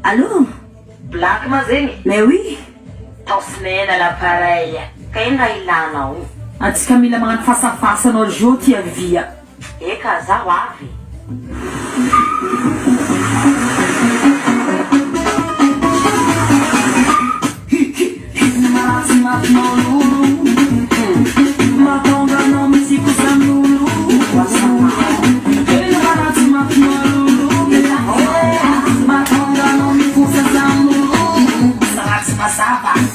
Allô? Black ma zegny. Mais oui. Taosinena l'appareil. Ka ino raha ilanao? Antsika mila magnano fasafasa anao jo ty avia. Eka zaho avy. Passa, passa,